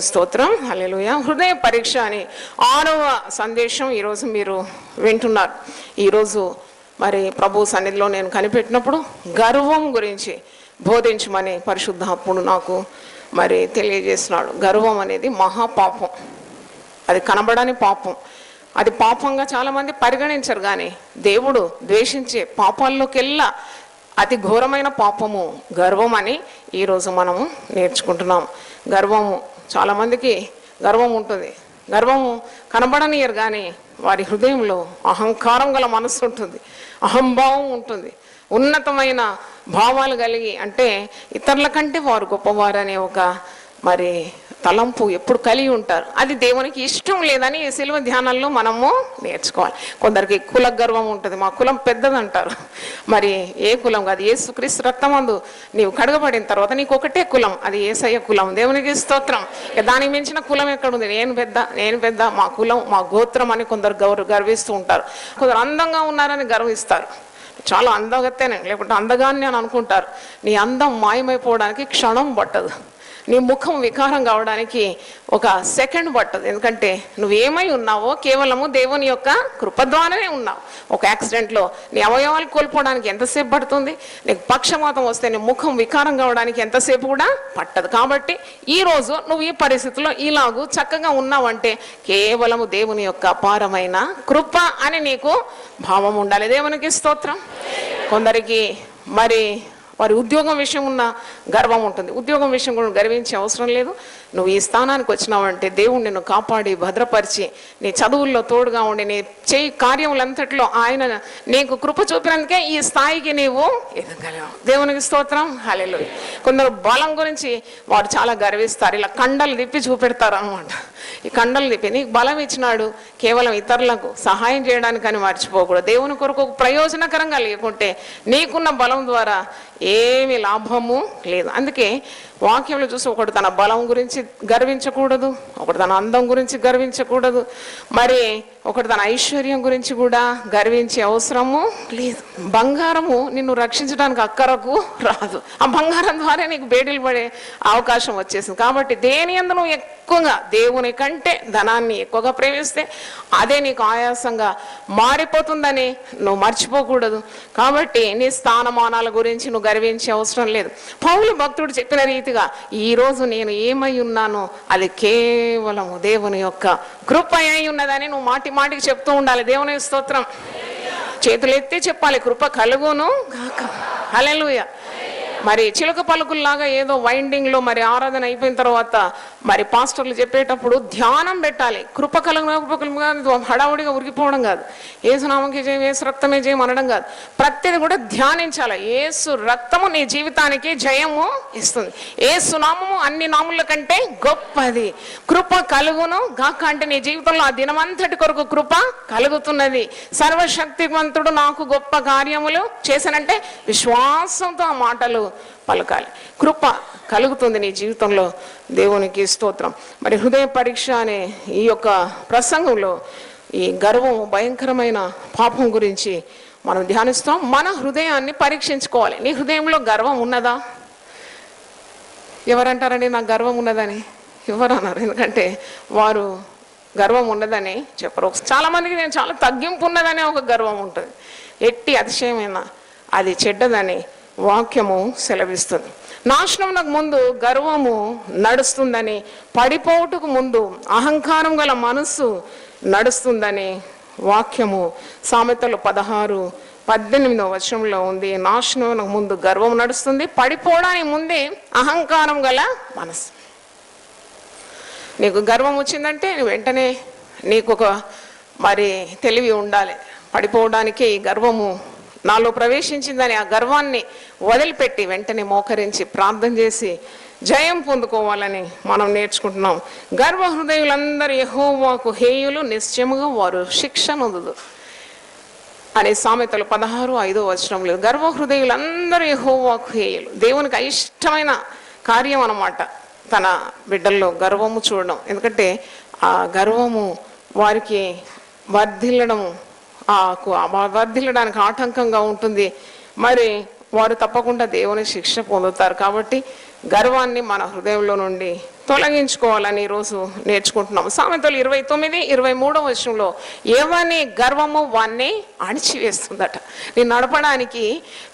స్తోత్రం. హల్లెలూయా. హృదయ పరీక్ష అని 6వ సందేశం ఈరోజు మీరు వింటున్నారు. ఈరోజు మరి ప్రభు సన్నిధిలో నేను కనిపెట్టినప్పుడు గర్వం గురించి బోధించమని పరిశుద్ధాత్ముడు నాకు మరి తెలియజేస్తున్నాడు. గర్వం అనేది మహాపాపం, అది కనబడని పాపం. అది పాపంగా చాలామంది పరిగణించరు, కానీ దేవుడు ద్వేషించే పాపాల్లోకెల్లా అతి ఘోరమైన పాపము గర్వం అని ఈరోజు మనము నేర్చుకుంటున్నాం. గర్వము చాలామందికి గర్వం ఉంటుంది. గర్వము కనబడనియరు, కానీ వారి హృదయంలో అహంకారం గల మనస్సు ఉంటుంది, అహంభావం ఉంటుంది, ఉన్నతమైన భావాలు కలిగి, అంటే ఇతరుల కంటే వారు గొప్పవారనే ఒక మరి తలంపు ఎప్పుడు కలిగి ఉంటారు. అది దేవునికి ఇష్టం లేదని ఈ శిలువ ధ్యానంలో మనము నేర్చుకోవాలి. కొందరికి కుల గర్వం ఉంటుంది, మా కులం పెద్దదంటారు. మరి ఏ కులం కాదు, యేసుక్రీస్తు రక్తమందు నీవు కడగబడిన తర్వాత నీకు ఒకటే కులం, అది యేసయ్య కులం. దేవునికి స్తోత్రం. దానికి మించిన కులం ఎక్కడుంది? నేను పెద్ద మా కులం మా గోత్రం అని కొందరు గర్విస్తూ ఉంటారు. కొందరు అందంగా ఉన్నారని గర్విస్తారు. చాలా అందగత్తేనే, లేకుంటే అందగాన్ని అని అనుకుంటారు. నీ అందం మాయమైపోవడానికి క్షణం పట్టదు, నీ ముఖం వికారం కావడానికి ఒక సెకండ్ పట్టదు. ఎందుకంటే నువ్వేమై ఉన్నావో కేవలము దేవుని యొక్క కృప ద్వారానే ఉన్నావు. ఒక యాక్సిడెంట్లో నీ అవయవాలు కోల్పోవడానికి ఎంతసేపు పడుతుంది? నీకు పక్షపాతం వస్తే నీ ముఖం వికారం కావడానికి ఎంతసేపు కూడా పట్టదు. కాబట్టి ఈరోజు నువ్వు ఈ పరిస్థితిలో ఇలాగూ చక్కగా ఉన్నావంటే కేవలము దేవుని యొక్క అపారమైన కృప అని నీకు భావం ఉండాలి. దేవునికి స్తోత్రం. కొందరికి మరి వారి ఉద్యోగం విషయం ఉన్న గర్వం ఉంటుంది. ఉద్యోగం విషయం కూడా గర్వించే అవసరం లేదు. నువ్వు ఈ స్థానానికి వచ్చినావంటే దేవుడు నిన్ను కాపాడి భద్రపరిచి నీ చదువుల్లో తోడుగా ఉండి నీ చేయి కార్యములంతట్లో ఆయన నీకు కృప చూపినందుకే ఈ స్థాయికి నీవు ఎదగలవు. దేవునికి స్తోత్రం. హల్లెలూయా. కొందరు బలం గురించి వారు చాలా గర్విస్తారు, ఇలా కండలు తిప్పి చూపెడతారు అనమాట. ఈ కండలు తిప్పి నీకు బలం ఇచ్చినాడు కేవలం ఇతరులకు సహాయం చేయడానికని మర్చిపోకూడదు. దేవుని కొరకు ప్రయోజనకరంగా లేకుంటే నీకున్న బలం ద్వారా ఏమి లాభము లేదు. అందుకే వాక్యంలో చూసి ఒకడు తన బలం గురించి గర్వించకూడదు, ఒకడు తన అందం గురించి గర్వించకూడదు, మరి ఒకటి తన ఐశ్వర్యం గురించి కూడా గర్వించే అవసరము లేదు. బంగారము నిన్ను రక్షించడానికి అక్కరకు రాదు. ఆ బంగారం ద్వారా నీకు బేడీలు పడే అవకాశం వచ్చేసింది. కాబట్టి దేని యందు నువ్వు ఎక్కువగా దేవుని కంటే ధనాన్ని ఎక్కువగా ప్రేమిస్తే అదే నీకు ఆయాసంగా మారిపోతుందని నువ్వు మర్చిపోకూడదు. కాబట్టి నీ స్థానమానాల గురించి నువ్వు గర్వించే అవసరం లేదు. పౌలు భక్తుడు చెప్పిన రీతిగా ఈరోజు నేను ఏమై ఉన్నానో అది కేవలం దేవుని యొక్క కృప అయి ఉన్నదని నువ్వు మాటికి చెప్తూ ఉండాలి. దేవుని స్తోత్రం. చేతులు ఎత్తి చెప్పాలి, కృప కలుగును గాక. హల్లెలూయా. మరి చిలుక పలుకుల్లాగా ఏదో వైండింగ్లో మరి ఆరాధన అయిపోయిన తర్వాత మరి పాస్టర్లు చెప్పేటప్పుడు ధ్యానం పెట్టాలి. కృప కలుగు హడావుడిగా ఉరికిపోవడం కాదు, ఏసు నామకే జయం, ఏసు రక్తమే జయం అనడం కాదు. ప్రతిది కూడా ధ్యానించాలి. ఏసు రక్తము నీ జీవితానికి జయము ఇస్తుంది. ఏసు నామము అన్ని నాముల కంటే గొప్పది. కృప కలుగును గాక అంటే నీ జీవితంలో ఆ దినమంతటి కొరకు కృప కలుగుతున్నది. సర్వశక్తివంతుడు నాకు గొప్ప కార్యములు చేశానంటే విశ్వాసంతో ఆ మాటలు పలకాలి. కృప కలుగుతుంది నీ జీవితంలో. దేవునికి స్తోత్రం. మరి హృదయ పరీక్ష అనే ఈ యొక్క ప్రసంగంలో ఈ గర్వం భయంకరమైన పాపం గురించి మనం ధ్యానిస్తాం. మన హృదయాన్ని పరీక్షించుకోవాలి. నీ హృదయంలో గర్వం ఉన్నదా? ఎవరంటారండి నాకు గర్వం ఉన్నదని? ఎవరు అన్నారు? ఎందుకంటే వారు గర్వం ఉన్నదని చెప్పరు. చాలామందికి నేను చాలా తగ్గింపు ఉన్నదని ఒక గర్వం ఉంటుంది. ఎట్టి అతిశయమైన అది చెడ్డదని వాక్యము సెలవిస్తుంది. నాశనమునకు ముందు గర్వము నడుస్తుందని, పడిపోటుకు ముందు అహంకారం గల మనస్సు నడుస్తుందని వాక్యము సామెతలు 16:18 వచనంలో ఉంది. నాశనమునకు ముందు గర్వం నడుస్తుంది, పడిపోవడానికి ముందే అహంకారం గల మనస్సు. నీకు గర్వం వచ్చిందంటే వెంటనే నీకు ఒక మరి తెలివి ఉండాలి. పడిపోవడానికే ఈ గర్వము నాలో ప్రవేశించిందని ఆ గర్వాన్ని వదిలిపెట్టి వెంటనే మోకరించి ప్రార్థన చేసి జయం పొందుకోవాలని మనం నేర్చుకుంటున్నాం. గర్వ హృదయులందరూ యెహోవాకు హేయులు, నిశ్చయముగా వారు శిక్ష నొందుదు అనే సామెతలు 16:5 వచనంలో గర్వ హృదయులందరూ యెహోవాకు హేయులు. దేవునికి అయిష్టమైన కార్యం అన్నమాట తన బిడ్డల్లో గర్వము చూడడం. ఎందుకంటే ఆ గర్వము వారికి వర్ధిల్లడానికి ఆటంకంగా ఉంటుంది. మరి వారు తప్పకుండా దేవుని శిక్ష పొందుతారు. కాబట్టి గర్వాన్ని మన హృదయంలో నుండి తొలగించుకోవాలని ఈరోజు నేర్చుకుంటున్నాం. సామెతలు 29:23 వచనంలో ఎవని గర్వము వాన్ని అణిచివేస్తుందట. నేను నడపడానికి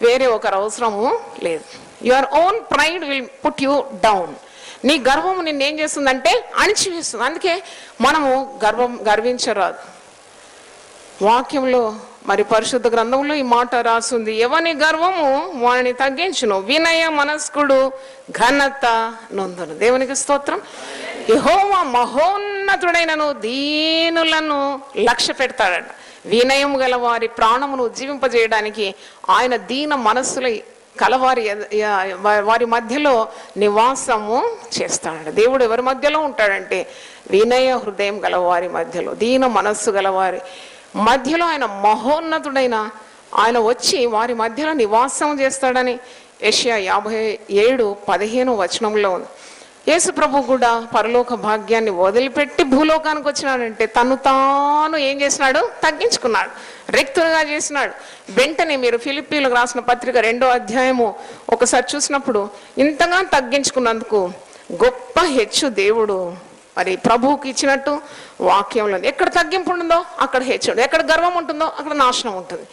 వేరే ఒకరు అవసరము లేదు. Your own pride will put you down. నీ గర్వము నిన్నేం చేస్తుందంటే అణిచివేస్తుంది. అందుకే మనము గర్వించరాదు. వాక్యంలో మరి పరిశుద్ధ గ్రంథంలో ఈ మాట రాస్తుంది, ఎవని గర్వము వాని తగ్గించును, వినయ మనస్కుడు ఘనత నొందును. దేవునికి స్తోత్రం. యెహోవా మహోన్నతుడైనను దీనులను లక్ష్య పెడతాడట. వినయం గల వారి ప్రాణమును జీవింపజేయడానికి ఆయన దీన మనస్సుల కలవారి వారి మధ్యలో నివాసము చేస్తాడు. దేవుడు ఎవరి మధ్యలో ఉంటాడంటే వినయ హృదయం గల వారి మధ్యలో, దీన మనస్సు గలవారి మధ్యలో ఆయన మహోన్నతుడైన ఆయన వచ్చి వారి మధ్యలో నివాసం చేస్తాడని యెషయా 57:15 వచనంలో ఉంది. యేసు ప్రభు కూడా పరలోక భాగ్యాన్ని వదిలిపెట్టి భూలోకానికి వచ్చినాడంటే తను తాను ఏం చేసినాడు? తగ్గించుకున్నాడు, రిక్తునిగా చేసినాడు. వెంటనే మీరు ఫిలిప్పీలకు రాసిన పత్రిక 2వ అధ్యాయము ఒకసారి చూసినప్పుడు ఇంతగా తగ్గించుకున్నందుకు గొప్ప హెచ్చు దేవుడు మరి ప్రభువుకి ఇచ్చినట్టు వాక్యంలో ఎక్కడ తగ్గింపు ఉంటుందో అక్కడ హెచ్చు, ఎక్కడ గర్వం ఉంటుందో అక్కడ నాశనం ఉంటుంది.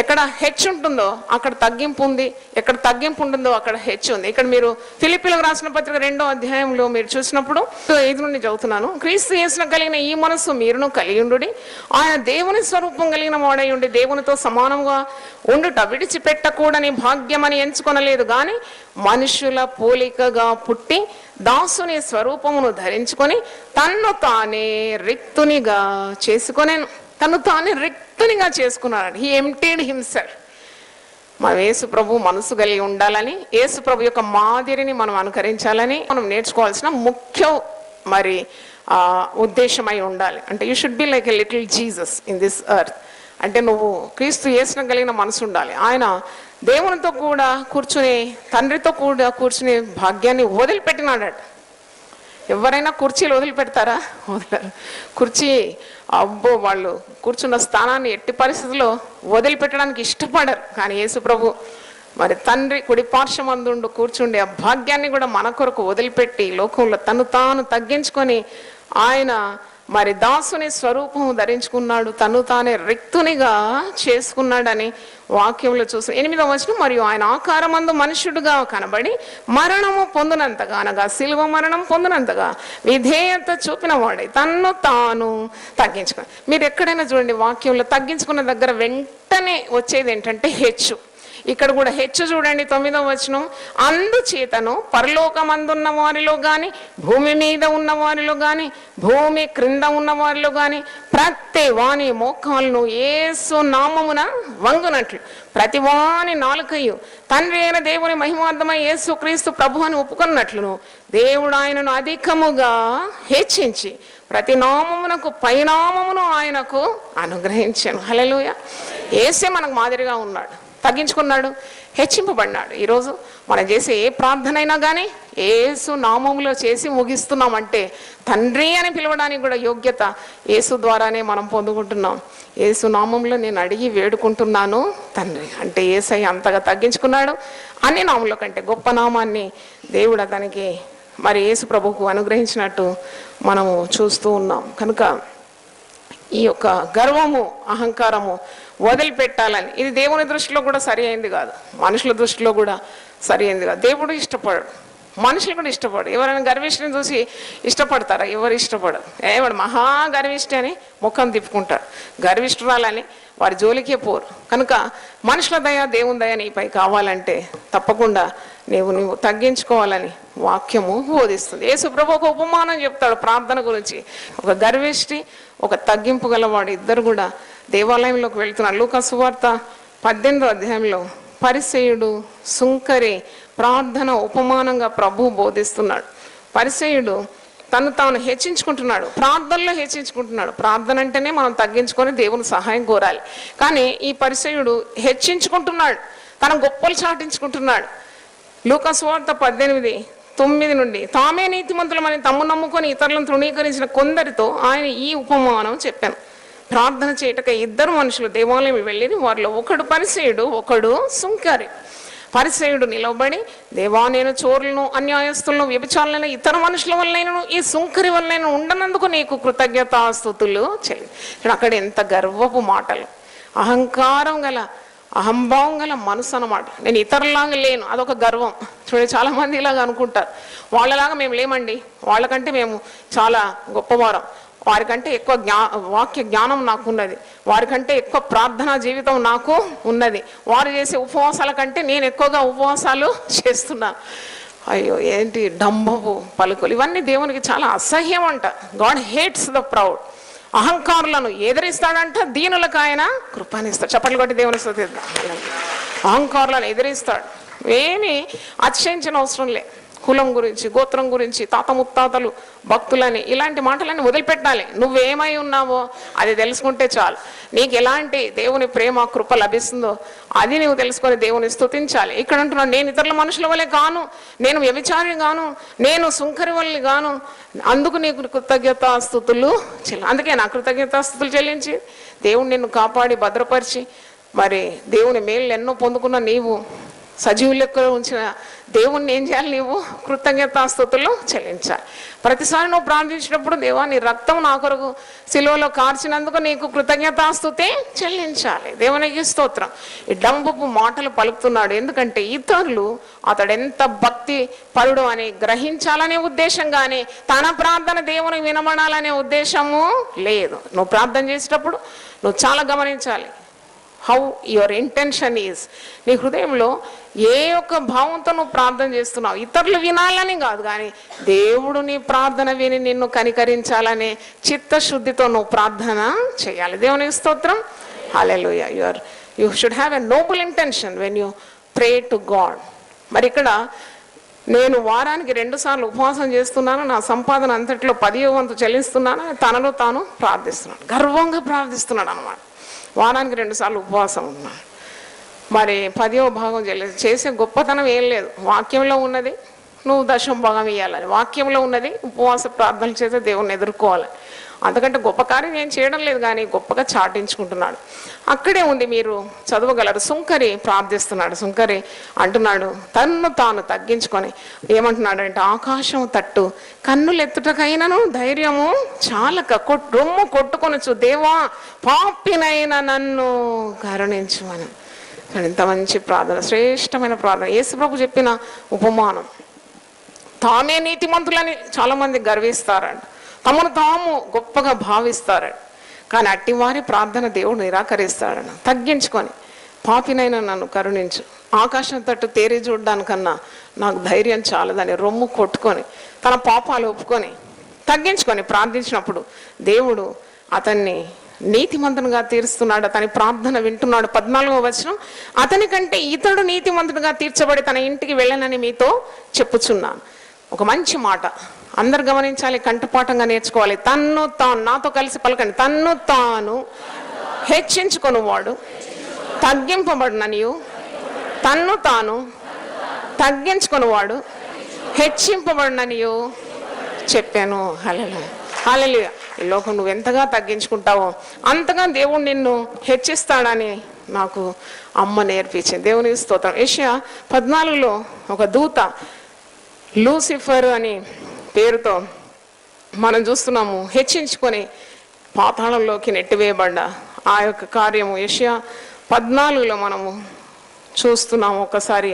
ఎక్కడ హెచ్చు ఉంటుందో అక్కడ తగ్గింపు ఉంది, ఎక్కడ తగ్గింపు ఉంటుందో అక్కడ హెచ్చు ఉంది. ఇక్కడ మీరు ఫిలిప్పీలకు రాసిన పత్రిక 2వ అధ్యాయంలో మీరు చూసినప్పుడు 5 నుండి చదువుతున్నాను. క్రీస్తు యేసున కలిగిన ఈ మనస్సు మీరును కలిగి ఉండుడి. ఆయన దేవుని స్వరూపం కలిగిన వాడై ఉండి దేవునితో సమానంగా ఉండుట విడిచిపెట్టకూడని భాగ్యమని ఎంచుకొనలేదు గాని మనుషుల పోలికగా పుట్టి దాసుని స్వరూపమును ధరించుకొని తన్ను తానే రిక్తునిగా చేసుకొనేను. తను తానే రిక్తునిగా చేసుకున్నాడు. He emptied himself. మనం యేసు ప్రభు మనసు కలిగి ఉండాలని, యేసు ప్రభు యొక్క మాదిరిని మనం అనుకరించాలని మనం నేర్చుకోవాల్సిన ముఖ్య మరి ఉద్దేశమై ఉండాలి. అంటే you should be like a little Jesus in this earth. అంటే నువ్వు క్రీస్తు యేసున కలిగిన మనసు ఉండాలి. ఆయన దేవునితో కూడా కూర్చుని, తండ్రితో కూడా కూర్చుని భాగ్యాన్ని వదిలిపెట్టినాడట. ఎవరైనా కుర్చీలు వదిలిపెడతారా? వదలరు. కుర్చీ అబ్బో వాళ్ళు కూర్చున్న స్థానాన్ని ఎట్టి పరిస్థితుల్లో వదిలిపెట్టడానికి ఇష్టపడరు. కానీ యేసు ప్రభు మరి తండ్రి కుడి పార్శ్వమందుండు కూర్చుండే ఆ భాగ్యాన్ని కూడా మన కొరకు వదిలిపెట్టి లోకంలో తను తాను తగ్గించుకొని ఆయన మరి దాసుని స్వరూపము ధరించుకున్నాడు, తను తానే రిక్తునిగా చేసుకున్నాడని వాక్యంలో చూసి 8వ వచనం, మరియు ఆయన ఆకారమందు మనుష్యుడుగా కనబడి మరణము పొందినంతగా, అనగా శిలువ మరణం పొందినంతగా విధేయత చూపిన వాడే తన్ను తాను తగ్గించుకున్నాడు. మీరు ఎక్కడైనా చూడండి వాక్యంలో తగ్గించుకున్న దగ్గర వెంటనే వచ్చేది ఏంటంటే హెచ్చు. ఇక్కడ కూడా హెచ్చు చూడండి 9వ వచనం, అందుచేతను పరలోకమందున్న వారిలో గాని, భూమి మీద ఉన్న వారిలో గాని, భూమి క్రింద ఉన్న వారిలో గాని ప్రతి వాని మోకాలను యేసు నామమున వంగునట్లు ప్రతి వాని నాలుకయు తండ్రి అయిన దేవుని మహిమార్థమై యేసు క్రీస్తు ప్రభు అని ఒప్పుకున్నట్లును దేవుడు ఆయనను అధికముగా హెచ్చించి ప్రతి నామమునకు పైనామమును ఆయనకు అనుగ్రహించాను. హల్లెలూయా. యేసే మనకు మాదిరిగా ఉన్నాడు, తగ్గించుకున్నాడు, హెచ్చింపబడినాడు. ఈరోజు మనం చేసే ఏ ప్రార్థన అయినా కానీ యేసు నామములో చేసి ముగిస్తున్నామంటే తండ్రి అని పిలవడానికి కూడా యోగ్యత యేసు ద్వారానే మనం పొందుకుంటున్నాం. యేసు నామంలో నేను అడిగి వేడుకుంటున్నాను తండ్రి అంటే యేసయ్య అంతగా తగ్గించుకున్నాడు. అన్ని నామంలో కంటే గొప్ప నామాన్ని దేవుడు అతనికి మరి యేసు ప్రభువుకు అనుగ్రహించినట్టు మనము చూస్తూ ఉన్నాం. కనుక ఈ యొక్క గర్వము, అహంకారము వదిలిపెట్టాలని ఇది దేవుని దృష్టిలో కూడా సరి అయింది కాదు, మనుషుల దృష్టిలో కూడా సరి అయింది కాదు. దేవుడు ఇష్టపడు, మనుషులు కూడా ఇష్టపడు. ఎవరైనా గర్విష్టిని చూసి ఇష్టపడతారా? ఎవరు ఇష్టపడరు. వాడు మహా గర్విష్టి అని ముఖం తిప్పుకుంటారు. గర్విష్ఠురాలని వారి జోలికే పోరు. కనుక మనుషుల దయ, దేవుని దయ నీపై కావాలంటే తప్పకుండా నువ్వు తగ్గించుకోవాలని వాక్యము బోధిస్తుంది. యేసు ప్రభు ఒక ఉపమానం చెప్తాడు ప్రార్థన గురించి. ఒక గర్విష్టి, ఒక తగ్గింపు గలవాడు ఇద్దరు కూడా దేవాలయంలోకి వెళ్తున్నారు. లూకా సువార్త 18వ అధ్యాయంలో పరిసయ్యుడు, సుంకరి ప్రార్థన ఉపమానంగా ప్రభు బోధిస్తున్నాడు. పరిసయ్యుడు తను తాను హెచ్చించుకుంటున్నాడు, ప్రార్థనలో హెచ్చించుకుంటున్నాడు. ప్రార్థన అంటేనే మనం తగ్గించుకొని దేవుని సహాయం కోరాలి. కానీ ఈ పరిసయ్యుడు హెచ్చించుకుంటున్నాడు, తన గొప్పలు చాటించుకుంటున్నాడు. లూకా సువార్త 18:9 నుండి, తామే నీతిమంతులమని తమ్ము నమ్ముకొని ఇతరులను తృణీకరించిన కొందరితో ఆయన ఈ ఉపమానం చెప్పాను. ప్రార్థన చేయటక ఇద్దరు మనుషులు దేవాలయం వెళ్ళి వారిలో ఒకడు పరిసయ్యుడు, ఒకడు సుంకరి. పరిసయ్యుడు నిలవబడి, దేవా నేను చోరులను, అన్యాయస్తులను, వ్యభిచారులను, ఇతర మనుషుల వల్లైనను ఈ సుంకరి వల్లైనా ఉండనందుకు నీకు కృతజ్ఞతాస్తుతులు చెల్లి. అక్కడ ఎంత గర్వపు మాటలు, అహంకారం గల అహంభావం గల మనసు అన్నమాట. నేను ఇతరులాగా లేను, అదొక గర్వం. చూడండి, చాలామంది ఇలాగ అనుకుంటారు, వాళ్ళలాగా మేము లేమండి, వాళ్ళకంటే మేము చాలా గొప్పవారం, వారికంటే ఎక్కువ వాక్య జ్ఞానం నాకు ఉన్నది, వారికంటే ఎక్కువ ప్రార్థనా జీవితం నాకు ఉన్నది, వారు చేసే ఉపవాసాల కంటే నేను ఎక్కువగా ఉపవాసాలు చేస్తున్నాను. అయ్యో, ఏంటి డంబపు పలుకులు, ఇవన్నీ దేవునికి చాలా అసహ్యం అంట. God hates the proud. అహంకారులను ఎదిరిస్తాడంట, దీనులకు ఆయన కృపనిస్తాడు. చప్పట్లు కొట్టి దేవుని స్తుతిద్దాం. అహంకారులను ఎదిరిస్తాడు. ఏమీ అతిశయించిన అవసరం లే. కులం గురించి, గోత్రం గురించి, తాత ముత్తాతలు, భక్తులని, ఇలాంటి మాటలన్నీ వదిలిపెట్టాలి. నువ్వేమై ఉన్నావో అది తెలుసుకుంటే చాలు. నీకు ఎలాంటి దేవుని ప్రేమ కృప లభిస్తుందో అది నువ్వు తెలుసుకొని దేవుని స్తుతించాలి. ఇక్కడ అంటున్నాడు, నేను ఇతరుల మనుషుల వల్లే గాను, నేను వ్యభిచారి గాను, నేను సుంకరి వల్లి గాను, అందుకు నీకు కృతజ్ఞతాస్తుతులు అందుకే నా కృతజ్ఞతాస్తుతులు చెల్లించి దేవుడు నిన్ను కాపాడి భద్రపరిచి, మరి దేవుని మేలు ఎన్నో పొందుకున్న నీవు, సజీవు లెక్కలో ఉంచిన దేవుణ్ణి ఏం చేయాలి? నీవు కృతజ్ఞతాస్తుతులు చెల్లించాలి. ప్రతిసారి నువ్వు ప్రార్థించినప్పుడు, దేవా నీ రక్తం నా కొరకు సిలువలో కార్చినందుకు నీకు కృతజ్ఞతాస్తుతే చెల్లించాలి. దేవునికి స్తోత్రం. ఈ డంబపు మాటలు పలుకుతున్నాడు, ఎందుకంటే ఇతరులు అతడెంత భక్తి పరుడు అని గ్రహించాలనే ఉద్దేశం కానీ తన ప్రార్థన దేవునికి వినబడాలనే ఉద్దేశము లేదు. నువ్వు ప్రార్థన చేసేటప్పుడు నువ్వు చాలా గమనించాలి. How your intention is. నీ హృదయంలో ఏ ఒక్క భావంతో నువ్వు ప్రార్థన చేస్తున్నావు, ఇతరులు వినాలని కాదు, కానీ దేవుడు నీ ప్రార్థన విని నిన్ను కనికరించాలనే చిత్తశుద్ధితో నువ్వు ప్రార్థన చేయాలి. దేవునికి స్తోత్రం. Hallelujah. You should have a noble intention when you pray to God. మరి ఇక్కడ నేను వారానికి 2 సార్లు ఉపవాసం చేస్తున్నాను, నా సంపాదన అంతట్లో 10వ వంతు చెల్లిస్తున్నాను, తనలో తాను ప్రార్థిస్తున్నాడు, గర్వంగా ప్రార్థిస్తున్నాడు అన్నమాట. వారానికి 2 సార్లు ఉపవాసం ఉన్నాను. మరి 10వ భాగం చేసే గొప్పతనం ఏం లేదు, వాక్యంలో ఉన్నది. నువ్వు 10వ భాగం ఇవ్వాలని వాక్యంలో ఉన్నది. ఉపవాస ప్రార్థనలు చేస్తే దేవుణ్ణి ఎదుర్కోవాలి. అంతకంటే గొప్ప కార్యం ఏం చేయడం లేదు, కానీ గొప్పగా చాటించుకుంటున్నాడు. అక్కడే ఉంది, మీరు చదవగలరు. సుంకరి ప్రార్థిస్తున్నాడు. సుంకరి అంటున్నాడు, తన్ను తాను తగ్గించుకొని ఏమంటున్నాడంటే, ఆకాశం తట్టు కన్నులెత్తుటకైనను ధైర్యము చాలక రొమ్ము కొట్టుకొనొచ్చు, దేవా పాపినైన నన్ను కరుణించుమని. ఇంత మంచి ప్రార్థన, శ్రేష్టమైన ప్రార్థన. యేసుప్రభు చెప్పిన ఉపమానం. తామే నీతిమంతులని చాలామంది గర్విస్తారంట, తమను తాము గొప్పగా భావిస్తారట, కానీ అట్టివారి ప్రార్థన దేవుడు నిరాకరిస్తాడని. తగ్గించుకొని పాపినైనా నన్ను కరుణించు, ఆకాశం తట్టు తేరి చూడడానికన్నా నాకు ధైర్యం చాలదని రొమ్ము కొట్టుకొని తన పాపాలు ఒప్పుకొని తగ్గించుకొని ప్రార్థించినప్పుడు దేవుడు అతన్ని నీతిమంతునిగా తీరుస్తున్నాడు. అతని ప్రార్థన వింటున్నాడు. 14వ వచనం, అతని కంటే ఇతడు నీతిమంతునిగా తీర్చబడి తన ఇంటికి వెళ్ళనని మీతో చెప్పుచున్నాను. ఒక మంచి మాట అందరు గమనించాలి, కంఠపాఠంగా నేర్చుకోవాలి. తన్ను తాను, నాతో కలిసి పలకండి, తన్ను తాను హెచ్చించుకొనువాడు తగ్గింపబడిననియు, తన్ను తాను తగ్గించుకొనువాడు హెచ్చింపబడిననియు చెప్పాను. హల్లెలూయా, హల్లెలూయా. ఈ లోకం నువ్వు ఎంతగా తగ్గించుకుంటావో అంతగా దేవుడు నిన్ను హెచ్చిస్తాడని నాకు అమ్మ నేర్పించింది. దేవునికి స్తోత్రం. యెషయా 14లో ఒక దూత లూసిఫర్ అని పేరుతో మనం చూస్తున్నాము, హెచ్చించుకొని పాతాళంలోకి నెట్టివేయబడ్డ ఆ యొక్క కార్యము యెషయా 14లో మనము చూస్తున్నాము. ఒకసారి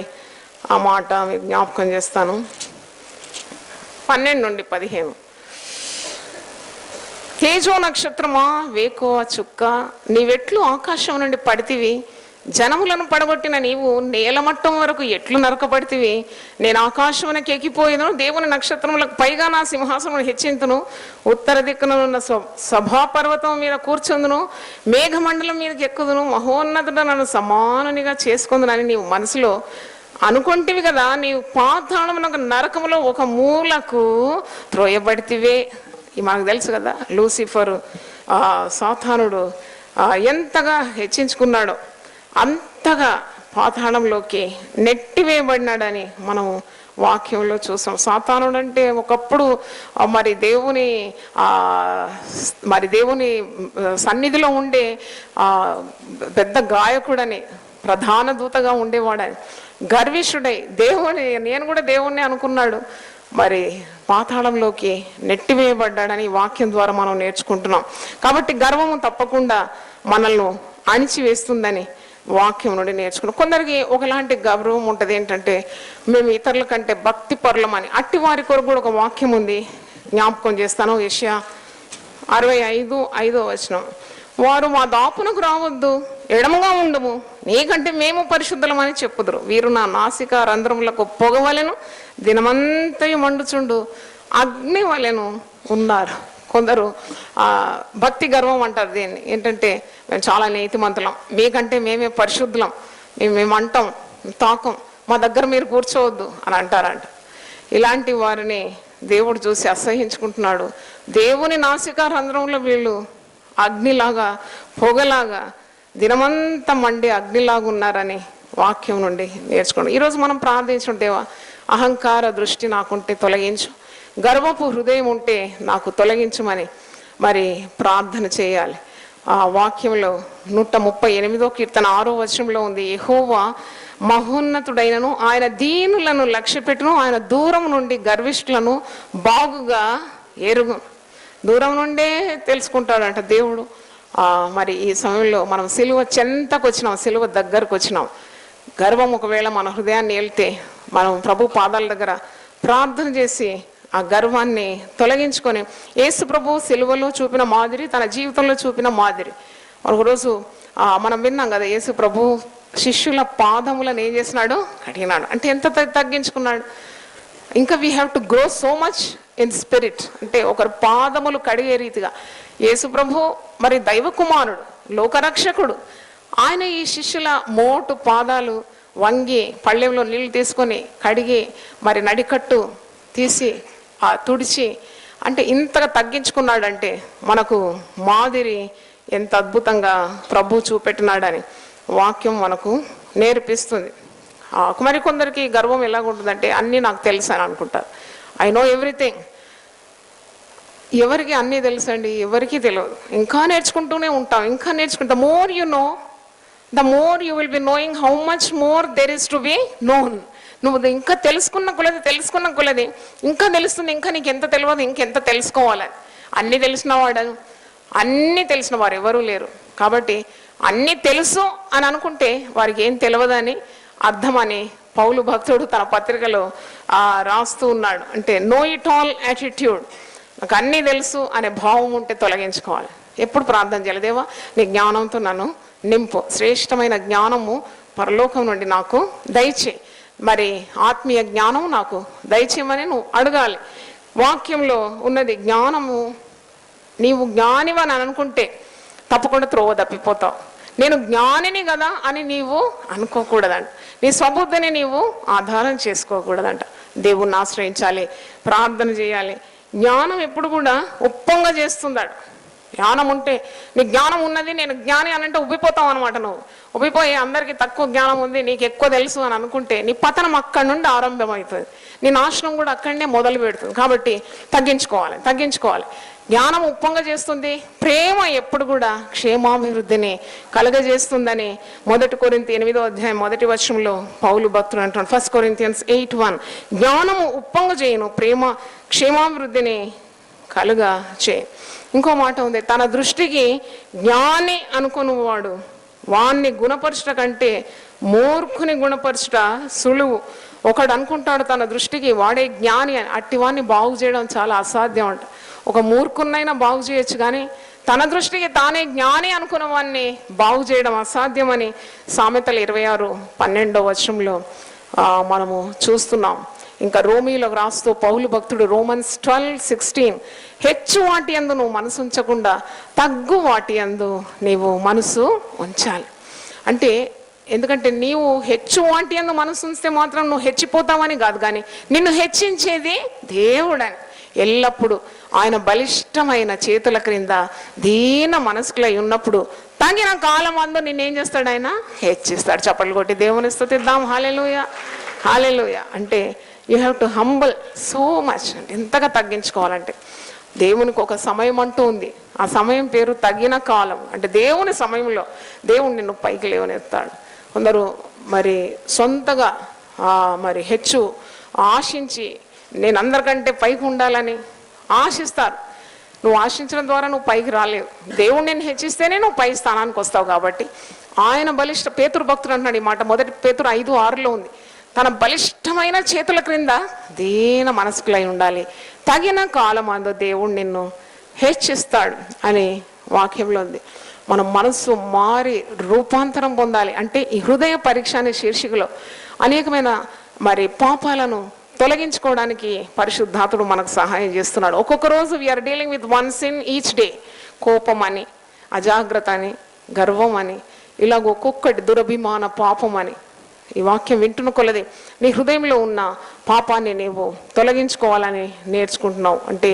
ఆ మాట మీకు జ్ఞాపకం చేస్తాను. 12 నుండి 15. తేజో నక్షత్రమా, వేకువ చుక్క, నీవెట్లు ఆకాశం నుండి పడితివి, జనములను పడగొట్టిన నీవు నేలమట్టం వరకు ఎట్లు నరకబడితివి. నేను ఆకాశమునకు ఎక్కిపోయేను, దేవుని నక్షత్రములకు పైగా నా సింహాసనమును హెచ్చింతును, ఉత్తర దిక్కునున్న సభాపర్వతం మీద కూర్చుందును, మేఘమండలం మీదకి ఎక్కుదును, మహోన్నతుడ నన్ను సమానునిగా చేసుకుందునని నీవు మనసులో అనుకుంటివి కదా. నీవు పాతాళమునకు నరకములో ఒక మూలకు త్రోయబడితివే. మనకు తెలుసు కదా, లూసిఫరు సాతానుడు ఎంతగా హెచ్చించుకున్నాడో అంతగా పాతాళంలోకి నెట్టివేయబడినాడని మనము వాక్యంలో చూసాం. సాతానుడు అంటే ఒకప్పుడు మరి దేవుని సన్నిధిలో ఉండే పెద్ద గాయకుడని, ప్రధాన దూతగా ఉండేవాడని, గర్విష్ఠుడై నేను కూడా దేవుణ్ణి అనుకున్నాడు, మరి పాతాళంలోకి నెట్టివేయబడ్డాడని వాక్యం ద్వారా మనం నేర్చుకుంటున్నాం. కాబట్టి గర్వము తప్పకుండా మనల్ని అణిచివేస్తుందని వాక్యం నుండి నేర్చుకున్నాం. కొందరికి ఒకలాంటి గౌరవం ఉంటుంది, ఏంటంటే మేము ఇతరుల కంటే భక్తి పరులమని. అట్టి వారి కొరకు కూడా ఒక వాక్యం ఉంది, జ్ఞాపకం చేస్తాను. యెషయా 65:5 వారు మా దాపునకు రావద్దు, ఎడముగా ఉండము, నీకంటే మేము పరిశుద్ధులమని చెప్పుదురు. వీరు నా నాసిక రంధ్రములకు పొగవలెను, దినమంతయు మండుచుండు అగ్ని వలెను ఉన్నారు. కొందరు భక్తి గర్వం అంటారు దీన్ని. ఏంటంటే మేము చాలా నీతిమంతులం, మీకంటే మేమే పరిశుద్ధులం, మేము అంటాం తాకం, మా దగ్గర మీరు కూర్చోవద్దు అని అంటారంట. ఇలాంటి వారిని దేవుడు చూసి అసహ్యించుకుంటున్నాడు. దేవుని నాసిక రంధ్రంలో వీళ్ళు అగ్నిలాగా, పొగలాగా, దినమంతా మండి అగ్నిలాగా ఉన్నారని వాక్యం నుండి నేర్చుకోండి. ఈరోజు మనం ప్రార్థించడం, దేవా అహంకార దృష్టి నాకుంటే తొలగించు, గర్వపు హృదయం ఉంటే నాకు తొలగించమని మరి ప్రార్థన చేయాలి. ఆ వాక్యంలో 138వ కీర్తన 6వ వచనంలో ఉంది, యెహోవా మహోన్నతుడైనను ఆయన దీనులను లక్ష్యపెట్టును, ఆయన దూరం నుండి గర్విష్ఠులను బాగుగా ఎరుగు. దూరం నుండే తెలుసుకుంటాడంట దేవుడు. మరి ఈ సమయంలో మనం సిలువ చెంతకు వచ్చినాం, సిలువ దగ్గరకు వచ్చినాం. గర్వం ఒకవేళ మన హృదయాన్ని ఏలితే మనం ప్రభు పాదాల దగ్గర ప్రార్థన చేసి ఆ గర్వాన్ని తొలగించుకొని, యేసు ప్రభు సిలువలో చూపిన మాదిరి, తన జీవితంలో చూపిన మాదిరి. ఒకరోజు మనం విన్నాం కదా, యేసు ప్రభు శిష్యుల పాదములను ఏం చేసినాడు, కడిగినాడు. అంటే ఎంత తగ్గించుకున్నాడు. ఇంకా we have to grow so much in spirit. అంటే ఒకరు పాదములు కడిగే రీతిగా యేసు ప్రభు మరి దైవ కుమారుడు, లోకరక్షకుడు, ఆయన ఈ శిష్యుల మోటు పాదాలు వంగి పళ్ళెంలో నీళ్లు తీసుకొని కడిగి మరి నడికట్టు తీసి తుడిచి, అంటే ఇంతగా తగ్గించుకున్నాడంటే మనకు మాదిరి ఎంత అద్భుతంగా ప్రభు చూపెట్టినాడని వాక్యం మనకు నేర్పిస్తుంది. మరి కొందరికి గర్వం ఎలాగుంటుందంటే అన్నీ నాకు తెలుసు అని అనుకుంటారు. I know everything. ఎవరికి అన్నీ తెలుసండి? ఎవరికి తెలియదు. ఇంకా నేర్చుకుంటూనే ఉంటాం, ఇంకా నేర్చుకుంటాం. More you know, the more you will be knowing how much more there is to be known. నువ్వు ఇంకా తెలుసుకున్న కొలది ఇంకా తెలుస్తుంది, ఇంకా నీకు ఎంత తెలియదు, ఇంకెంత తెలుసుకోవాలని. అన్నీ తెలిసిన వారు ఎవరూ లేరు. కాబట్టి అన్నీ తెలుసు అని అనుకుంటే వారికి ఏం తెలియదని అర్థమని పౌలు భక్తుడు తన పత్రికలో రాస్తూ ఉన్నాడు. అంటే నో ఇట్ ఆల్ యాటిట్యూడ్, నాకు అన్నీ తెలుసు అనే భావం ఉంటే తొలగించుకోవాలి. ఎప్పుడు ప్రార్థన చేయాలి, దేవా నీ జ్ఞానంతో నన్ను నింపు, శ్రేష్టమైన జ్ఞానము పరలోకం నుండి నాకు దయచేయి, మరి ఆత్మీయ జ్ఞానం నాకు దయచేయమని నువ్వు అడగాలి. వాక్యంలో ఉన్నది జ్ఞానము. నీవు జ్ఞానివని అనుకుంటే తప్పకుండా త్రోవ తప్పిపోతావు. నేను జ్ఞానిని కదా అని నీవు అనుకోకూడదంట. నీ స్వబుద్ధిని నీవు ఆధారం చేసుకోకూడదంట. దేవుణ్ణి ఆశ్రయించాలి, ప్రార్థన చేయాలి. జ్ఞానం ఎప్పుడు కూడా ఉప్పొంగ చేస్తుందాడు. జ్ఞానం ఉంటే, నీ జ్ఞానం ఉన్నది, నేను జ్ఞాని అని అంటే ఉబ్బిపోతావు అనమాట. నువ్వు ఉబ్బిపోయి అందరికీ తక్కువ జ్ఞానం ఉంది, నీకు ఎక్కువ తెలుసు అని అనుకుంటే నీ పతనం అక్కడి నుండి ఆరంభమవుతుంది, నీ నాశనం కూడా అక్కడనే మొదలు పెడుతుంది. కాబట్టి తగ్గించుకోవాలి. జ్ఞానం ఉప్పొంగ చేస్తుంది. ప్రేమ ఎప్పుడు కూడా క్షేమాభివృద్ధిని కలగజేస్తుందని 1 కొరింథీ 8వ అధ్యాయం 1వ వచనంలో పౌలు భక్తుడు అంటున్నాడు. 1 Corinthians 8:1 జ్ఞానము ఉప్పొంగ చేయను, ప్రేమ క్షేమాభివృద్ధిని కలుగ చేయి. ఇంకో మాట ఉంది, తన దృష్టికి జ్ఞాని అనుకునేవాడు వాణ్ణి గుణపరచుట కంటే మూర్ఖుని గుణపరచుట సులువు. ఒకడు అనుకుంటాడు తన దృష్టికి వాడే జ్ఞాని అని, అట్టి వాణ్ణి బాగు చేయడం చాలా అసాధ్యం అంట. ఒక మూర్ఖున్నైనా బాగు చేయొచ్చు, కానీ తన దృష్టికి తానే జ్ఞాని అనుకున్న వాడిని బాగు చేయడం అసాధ్యమని సామెతలు 26:12 వచనంలో మనము చూస్తున్నాం. ఇంకా రోమీలకు రాస్తూ పౌలు భక్తుడు Romans 12:16 హెచ్చు వాటి యందు నువ్వు మనసు ఉంచకుండా తగ్గు వాటి యందు నీవు మనసు ఉంచాలి. అంటే ఎందుకంటే నీవు హెచ్చు వాటి యందు మనసు ఉంచితే మాత్రం నువ్వు హెచ్చిపోతావని కాదు, కానీ నిన్ను హెచ్చించేది దేవుడని. ఎల్లప్పుడూ ఆయన బలిష్టమైన చేతుల క్రింద దీన మనసుకులై ఉన్నప్పుడు తగిన కాలం అందు నిన్నేం చేస్తాడు, ఆయన హెచ్చిస్తాడు. చప్పట్లు కొట్టి దేవుని స్తుతిద్దాం. హల్లెలూయా, హల్లెలూయా. అంటే you have to humble so much. అంటే ఎంతగా తగ్గించుకోవాలంటే దేవునికి ఒక సమయం అంటూ ఉంది. ఆ సమయం పేరు తగిన కాలం. అంటే దేవుని సమయంలో దేవుడు నిన్ను పైకి లేవనెత్తాడు. కొందరు మరి సొంతగా మరి హెచ్చు ఆశించి నేను అందరికంటే పైకి ఉండాలని ఆశిస్తారు. నువ్వు ఆశించడం ద్వారా నువ్వు పైకి రాలేవు. దేవుడు నేను హెచ్చిస్తేనే నువ్వు పై స్థానానికి వస్తావు. కాబట్టి ఆయన పేతురు భక్తుడు అంటున్నాడు ఈ మాట, మొదటి పేతురు 5:6 ఉంది. తన బలిష్టమైన చేతుల క్రింద దీన మనస్కులై ఉండాలి, తగిన కాలమందు దేవుడు నిన్ను హెచ్చిస్తాడు అని వాక్యంలో ఉంది. మన మనస్సు మారి రూపాంతరం పొందాలి అంటే ఈ హృదయ పరీక్ష అనే శీర్షికలో అనేకమైన మరి పాపాలను తొలగించుకోవడానికి పరిశుద్ధాత్ముడు మనకు సహాయం చేస్తున్నాడు. ఒక్కొక్క రోజు we are dealing with one sin each day. కోపం అని, అజాగ్రత్త అని, గర్వం అని, ఇలాగ ఒక్కొక్కటి దురభిమాన పాపం అని. ఈ వాక్యం వింటున్న కొలది నీ హృదయంలో ఉన్న పాపాన్ని నీవు తొలగించుకోవాలని నేర్చుకుంటున్నావు. అంటే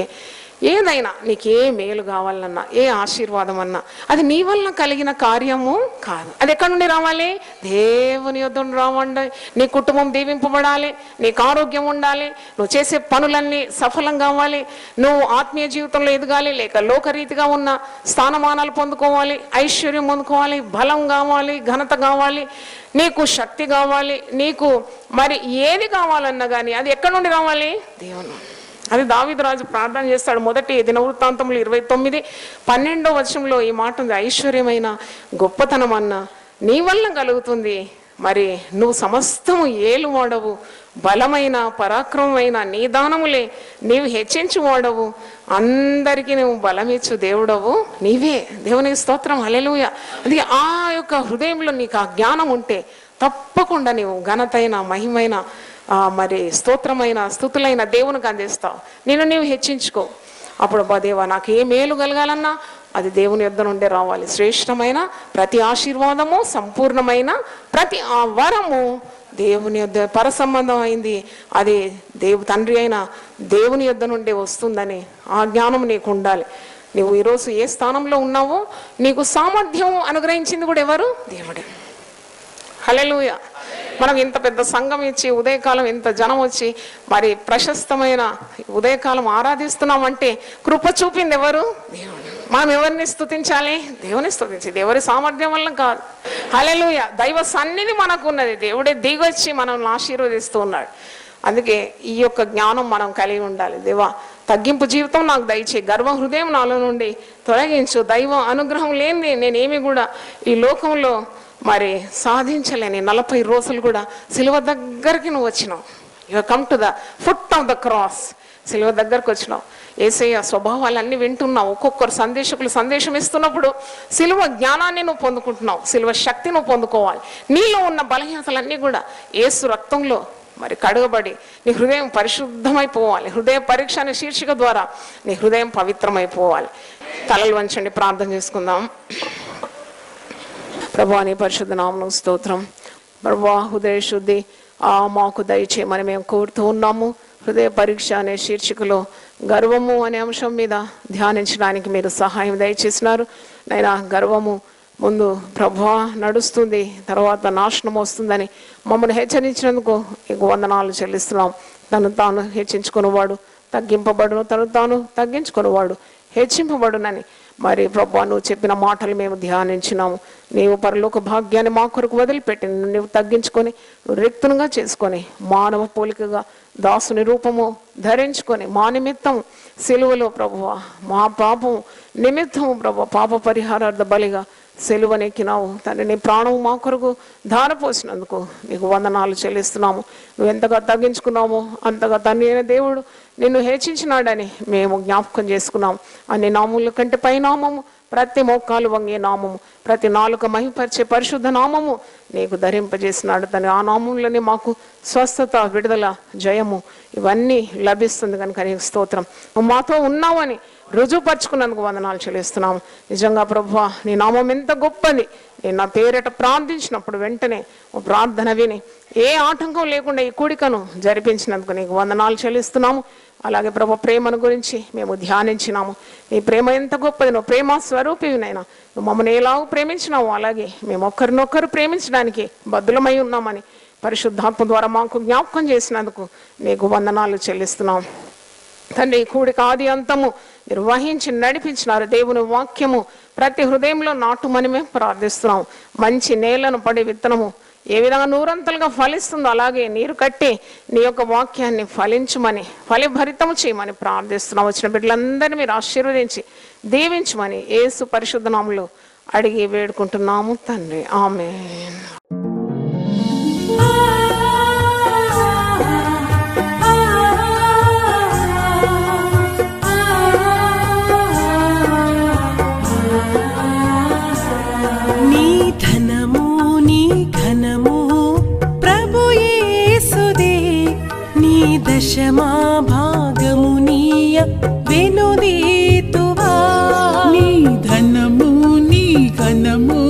ఏదైనా నీకు ఏ మేలు కావాలన్నా, ఏ ఆశీర్వాదం అన్నా అది నీ వల్ల కలిగిన కార్యము కాదు. అది ఎక్కడి నుండి రావాలి? దేవుని యొద్ద నుండి రావండి. నీ కుటుంబం దీవింపబడాలి, నీకు ఆరోగ్యం ఉండాలి, నువ్వు చేసే పనులన్నీ సఫలం కావాలి, నువ్వు ఆత్మీయ జీవితంలో ఎదగాలి, లేక లోకరీతిగా ఉన్న స్థానమానాలు పొందుకోవాలి, ఐశ్వర్యం పొందుకోవాలి, బలం కావాలి, ఘనత కావాలి, నీకు శక్తి కావాలి, నీకు మరి ఏది కావాలన్నా కానీ అది ఎక్కడి నుండి రావాలి? దేవుని. అది దావీదు రాజు ప్రార్థన చేస్తాడు. మొదటి దినవృత్తాంతములు 29:12 ఈ మాట ఉంది. ఐశ్వర్యమైన గొప్పతనం అన్న నీ వల్ల కలుగుతుంది, మరి నువ్వు సమస్తము ఏలువాడవు, బలమైన పరాక్రమమైన నీ దానములే నీవు హెచ్చించు వాడవు, అందరికీ నువ్వు బలమిచ్చు దేవుడవు నీవే. దేవునికి స్తోత్రం, హల్లెలూయా. అందుకే ఆ యొక్క హృదయంలో నీకు ఆ జ్ఞానం ఉంటే తప్పకుండా నీవు ఘనతైన మహిమైన మరి స్తోత్రమైన స్తుతులైన దేవునికి అందిస్తావు. నేను నీవు హెచ్చించుకో. అప్పుడు దేవా నాకు ఏ మేలు కలగాలన్నా అది దేవుని యొద్ద నుండే రావాలి. శ్రేష్టమైన ప్రతి ఆశీర్వాదము, సంపూర్ణమైన ప్రతి ఆ వరము దేవుని యొద్ద పరసంబంధం అయింది, అది తండ్రి అయిన దేవుని యొద్ద నుండే వస్తుందని ఆ జ్ఞానం నీకు ఉండాలి. నువ్వు ఈరోజు ఏ స్థానంలో ఉన్నావో నీకు సామర్థ్యం అనుగ్రహించింది కూడా ఎవరు? దేవుడే. హల్లెలూయా. మనం ఇంత పెద్ద సంఘం ఇచ్చి ఉదయకాలం ఇంత జనం వచ్చి మరి ప్రశస్తమైన ఉదయకాలం ఆరాధిస్తున్నామంటే కృప చూపింది ఎవరు? దేవుడు. మనం ఎవరిని స్తుతించాలి? దేవుని స్తుతించి, దేవుడి సామర్థ్యం వల్ల కాదు. హల్లెలూయా. దైవ సన్నిధి మనకు ఉన్నది, దేవుడే దిగొచ్చి మనల్ని ఆశీర్వదిస్తూ ఉన్నాడు. అందుకే ఈ యొక్క జ్ఞానం మనం కలిగి ఉండాలి. దేవా తగ్గింపు జీవితం నాకు దయచేయి, గర్వ హృదయం నాలో నుండి తొలగించు, దైవ అనుగ్రహం లేనిది నేనేమి కూడా ఈ లోకంలో మరి సాధించలేని. 40 రోజులు కూడా సిలువ దగ్గరికి నువ్వు వచ్చినావు. You come to the foot of the cross. సిలువ దగ్గరకు వచ్చినావు. యేసయ్య స్వభావాలన్నీ వింటున్నావు. ఒక్కొక్కరు సందేశకులు సందేశం ఇస్తున్నప్పుడు సిలువ జ్ఞానాన్ని నువ్వు పొందుకుంటున్నావు, సిలువ శక్తి నువ్వు పొందుకోవాలి. నీలో ఉన్న బలహీనతలన్నీ కూడా యేసు రక్తంలో మరి కడుగబడి నీ హృదయం పరిశుద్ధమైపోవాలి. హృదయ పరీక్ష అనే శీర్షిక ద్వారా నీ హృదయం పవిత్రమైపోవాలి. తలలు వంచండి, ప్రార్థన చేసుకుందాం. ప్రభువా నీ పరిశుద్ధ నామమునకు స్తోత్రం. ప్రభువా హృదయ శుద్ధి మాకు దయచేయమని మేము కోరుతూ ఉన్నాము. హృదయ పరీక్ష అనే శీర్షికలో గర్వము అనే అంశం మీద ధ్యానించడానికి మీరు సహాయం దయచేసినారు. నైనా గర్వము ముందు ప్రభువా నడుస్తుంది, తర్వాత నాశనం వస్తుందని మమ్మల్ని హెచ్చరించినందుకు నీకు వందనాలు చెల్లిస్తున్నాం. తను తాను హెచ్చించుకునేవాడు తగ్గింపబడును, తను తాను తగ్గించుకునేవాడు హెచ్చింపబడునని మరి ప్రభువా నువ్వు చెప్పిన మాటలు మేము ధ్యానించినాము. నీవు పరలోక భాగ్యాన్ని మా కొరకు వదిలిపెట్టి నువ్వు తగ్గించుకొని రిక్తునుగా చేసుకొని మానవ పోలికగా దాసుని రూపము ధరించుకొని మా నిమిత్తం సిలువలో ప్రభువా మా పాపం నిమిత్తము ప్రభువా పాప పరిహారార్థ బలిగా సెలువనెక్కినావు తండ్రి. నీ ప్రాణం మా కొరకు ధారపోసినందుకు నీకు వందనాలు చెల్లిస్తున్నాము. నువ్వు ఎంతగా తగ్గించుకున్నామో అంతగా తండ్రి అయిన దేవుడు నిన్ను హెచ్చించినాడని మేము జ్ఞాపకం చేసుకున్నాం. అన్ని నామముల కంటే పై నామము, ప్రతి మోకాలు వంగే నామము, ప్రతి నాలుక మహిమపరిచే పరిశుద్ధ నామము నీకు ధరింపజేసినాడు తండ్రి. ఆ నామంలోనే మాకు స్వస్థత, విడుదల, జయము ఇవన్నీ లభిస్తుంది కనుక నీకు స్తోత్రం. నువ్వు మాతో ఉన్నావని రుజువుపరుచుకున్నందుకు వందనాలు చెల్లిస్తున్నాము. నిజంగా ప్రభువా నీ నామం ఎంత గొప్పది. నేను నా పేరిట ప్రార్థించినప్పుడు వెంటనే ప్రార్థన విని ఏ ఆటంకం లేకుండా ఈ కూడికను జరిపించినందుకు నీకు వందనాలు చెల్లిస్తున్నాము. అలాగే ప్రభు ప్రేమను గురించి మేము ధ్యానించినాము. నీ ప్రేమ ఎంత గొప్పది, నువ్వు ప్రేమ స్వరూపినైనా నువ్వు మమ్మల్ని ఎలాగో ప్రేమించినావు అలాగే మేము ఒకరినొకరు ప్రేమించడానికి బద్దులమై ఉన్నామని పరిశుద్ధాత్మ ద్వారా మాకు జ్ఞాపకం చేసినందుకు నీకు వందనాలు చెల్లిస్తున్నాం తండ్రి. కూడిక ఆది అంతము నిర్వహించి నడిపించినారు. దేవుని వాక్యము ప్రతి హృదయంలో నాటుమని మేము ప్రార్థిస్తున్నాం. మంచి నేలను పడి విత్తనము ఏ విధంగా నూరంతలుగా ఫలిస్తుందో అలాగే నీరు కట్టి నీ యొక్క వాక్యాన్ని ఫలించమని, ఫలభరితము చేయమని ప్రార్థిస్తున్నాం. వచ్చిన బిడ్డలందరినీ మీరు ఆశీర్వదించి దీవించమని యేసు పరిశుద్ధ నామములో అడిగి వేడుకుంటున్నాము తండ్రి, ఆమేన్. దశమా భాగము నీయ వెనుదీతువా. నీ ధనము నీ ఘనము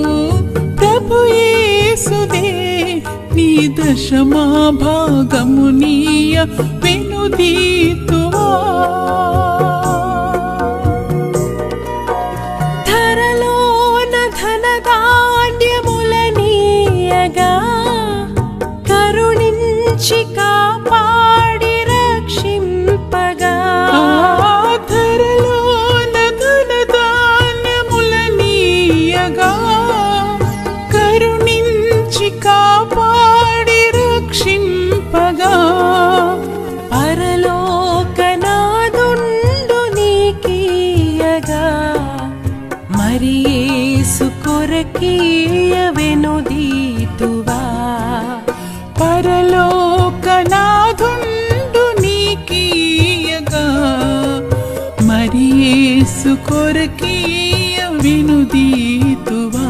ప్రభు యేసుదే, నీ దశమా భాగము నీయ వెనుదీతువా. ధరలోన ధనధాన్యముల నీయగా కరుణించి కాపాడి రక్షింపగా. ధరలోన ధనధాన్యముల నీయగా కరుణించి కాపాడి రక్షింపగా. పరలోకనాదుండు నీకీయగా మరి యేసు కొరకీయ వెనుదీతువా. పరలోకనాథుండు నీకీయగా మరి యేసు కొరకీయ వెనుదీతువా.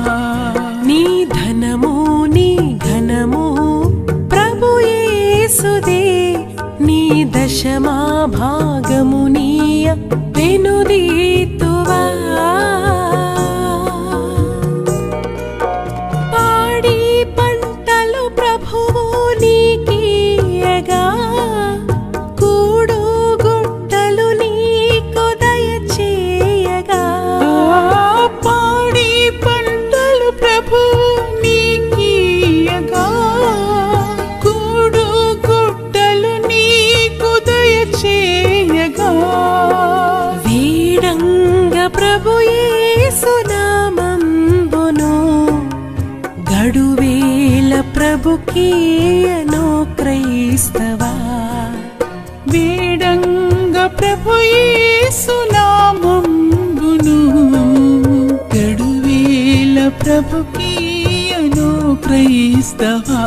నీ ధనము నీ ఘనము ప్రభు యేసుదే, నీ దశమా భాగము నీయ వెనుదీతువా. పాడి పంటలు ప్రభువు నీకీయగా కూడు గుట్టలు నీకు దయచేయగా. పాడి పంటలు ప్రభు నీకీయగా కూడు గుట్టలు నీకు దయచేయగా. వీడంగ ప్రభు యేసు నామంబును గడువేల ప్రభుకీయను క్రైస్తవా. వేడంగ ప్రభు యేసు నామంబును గడువేల ప్రభుకీయను క్రైస్తవా.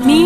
నీ